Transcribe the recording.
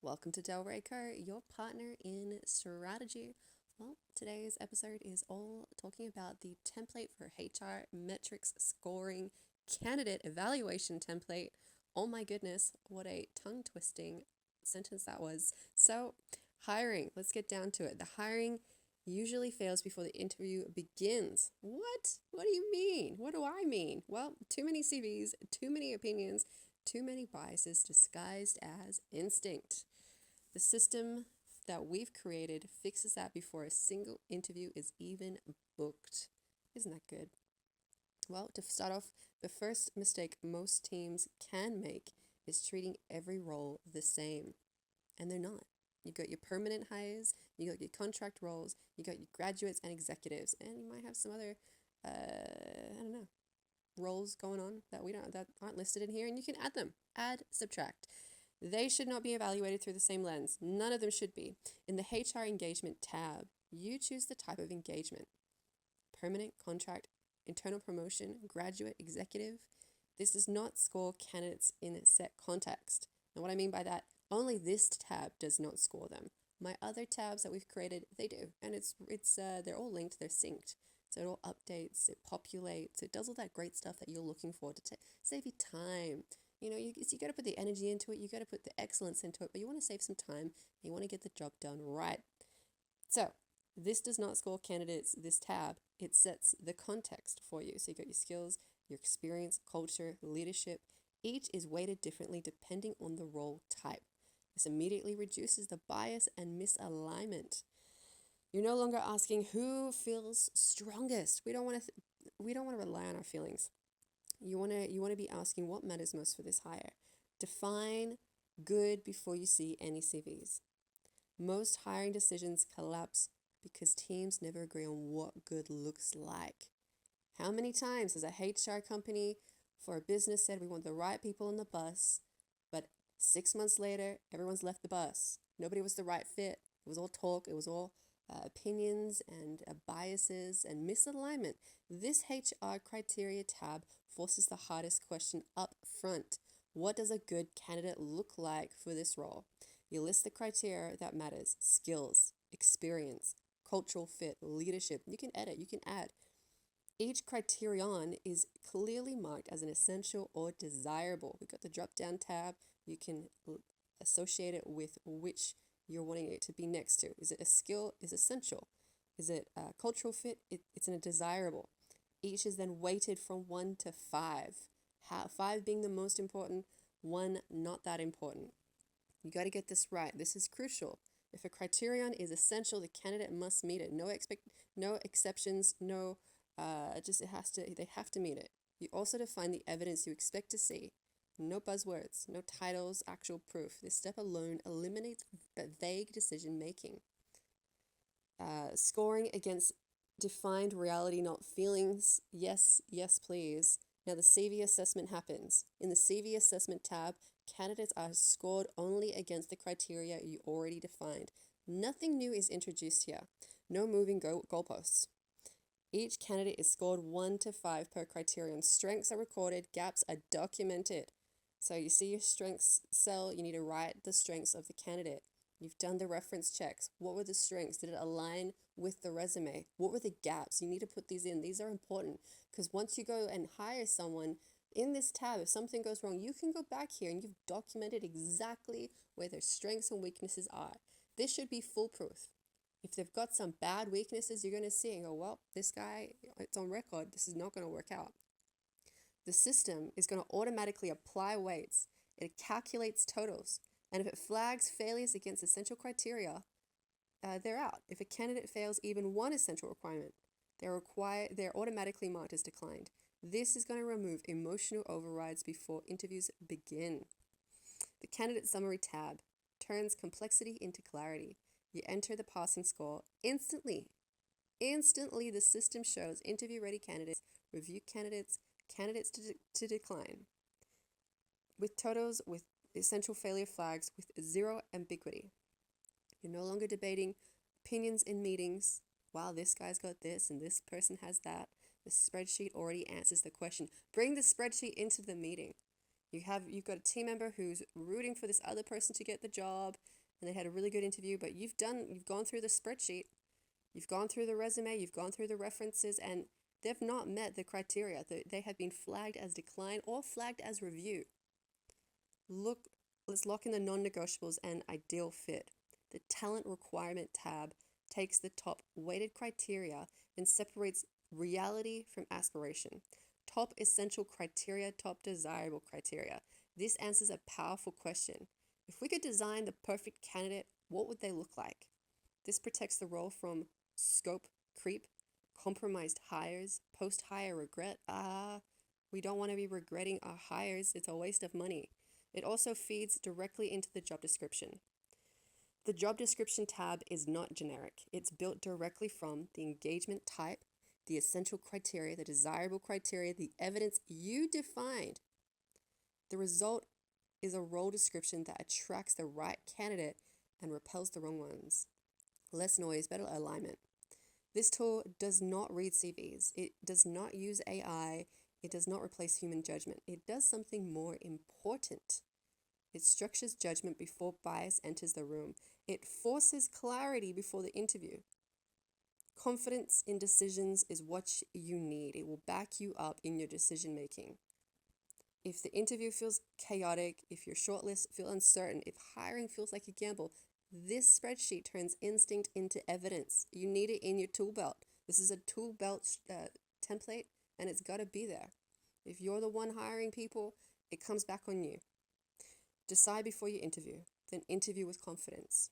Welcome to Del Rayco, your partner in strategy. Well, today's episode is all talking about the template for HR metrics scoring candidate evaluation template. Oh my goodness, what a tongue twisting sentence that was. So, hiring, let's get down to it. The hiring usually fails before the interview begins. What? What do you mean? What do I mean? Well, too many CVs, too many opinions, too many biases disguised as instinct. The system that we've created fixes that before a single interview is even booked. Isn't that good? Well, to start off, the first mistake most teams can make is treating every role the same, and they're not. You got your permanent hires, you got your contract roles, you got your graduates and executives, and you might have some other, I don't know, roles going on that aren't listed in here, and you can add them. Add, subtract. They should not be evaluated through the same lens. None of them should be. In the HR engagement tab, you choose the type of engagement: permanent, contract, internal promotion, graduate, executive. This does not score candidates in a set context. And what I mean by that, only this tab does not score them. My other tabs that we've created, they do. And they're all linked, they're synced. So it all updates, it populates, it does all that great stuff that you're looking for to save you time. You got to put the energy into it, you got to put the excellence into it, but you want to save some time, you want to get the job done right. So this does not score candidates, this tab, it sets the context for you. So you got your skills, your experience, culture, leadership. Each is weighted differently depending on the role type. This immediately reduces the bias and misalignment. You're no longer asking who feels strongest. We don't want to rely on our feelings. You want to be asking what matters most for this hire. Define good before you see any CVs. Most hiring decisions collapse because teams never agree on what good looks like. How many times has a HR company for a business said we want the right people on the bus, but 6 months later, everyone's left the bus. Nobody was the right fit. It was all talk. It was all opinions and biases and misalignment. This HR criteria tab forces the hardest question up front. What does a good candidate look like for this role? You list the criteria that matters: skills, experience, cultural fit, leadership. You can edit, you can add. Each criterion is clearly marked as an essential or desirable. We've got the drop down tab. You can associate it with which you're wanting it to be next to. Is it a skill? Is essential? Is it a cultural fit? It's in a desirable. Each is then weighted from 1 to 5. 5 being the most important, 1 not that important. You got to get this right. This is crucial. If a criterion is essential, the candidate must meet it. No exceptions. No, they have to meet it. You also define the evidence you expect to see. No buzzwords, no titles, actual proof. This step alone eliminates vague decision making. Scoring against defined reality, not feelings. Yes, yes, please. Now the CV assessment happens. In the CV assessment tab, candidates are scored only against the criteria you already defined. Nothing new is introduced here. No moving goalposts. Each candidate is scored 1 to 5 per criterion. Strengths are recorded, gaps are documented. So you see your strengths cell, you need to write the strengths of the candidate. You've done the reference checks. What were the strengths? Did it align with the resume? What were the gaps? You need to put these in. These are important because once you go and hire someone in this tab, if something goes wrong, you can go back here and you've documented exactly where their strengths and weaknesses are. This should be foolproof. If they've got some bad weaknesses, you're going to see and go, well, this guy, it's on record. This is not going to work out. The system is going to automatically apply weights. It calculates totals. And if it flags failures against essential criteria, they're out. If a candidate fails even one essential requirement, they're automatically marked as declined. This is going to remove emotional overrides before interviews begin. The candidate summary tab turns complexity into clarity. You enter the passing score instantly. Instantly, the system shows interview-ready candidates, review candidates, candidates to decline, with totals, with essential failure flags, with zero ambiguity. You're no longer debating opinions in meetings. Wow, this guy's got this and this person has that. The spreadsheet already answers the question. Bring the spreadsheet into the meeting. You've got a team member who's rooting for this other person to get the job, and they had a really good interview, but you've gone through the spreadsheet, you've gone through the resume, you've gone through the references, and they've not met the criteria. They have been flagged as decline or flagged as review. Let's lock in the non-negotiables and ideal fit. The talent requirement tab takes the top weighted criteria and separates reality from aspiration. Top essential criteria, top desirable criteria. This answers a powerful question. If we could design the perfect candidate, what would they look like? This protects the role from scope creep, compromised hires, post-hire regret. We don't want to be regretting our hires. It's a waste of money. It also feeds directly into the job description. The job description tab is not generic. It's built directly from the engagement type, the essential criteria, the desirable criteria, the evidence you defined. The result is a role description that attracts the right candidate and repels the wrong ones. Less noise, better alignment. This tool does not read CVs. It does not use AI. It does not replace human judgment. It does something more important. It structures judgment before bias enters the room. It forces clarity before the interview. Confidence in decisions is what you need. It will back you up in your decision making. If the interview feels chaotic, if your shortlist feels uncertain, if hiring feels like a gamble, this spreadsheet turns instinct into evidence. You need it in your tool belt. This is a tool belt template, and it's got to be there. If you're the one hiring people, it comes back on you. Decide before you interview, then interview with confidence.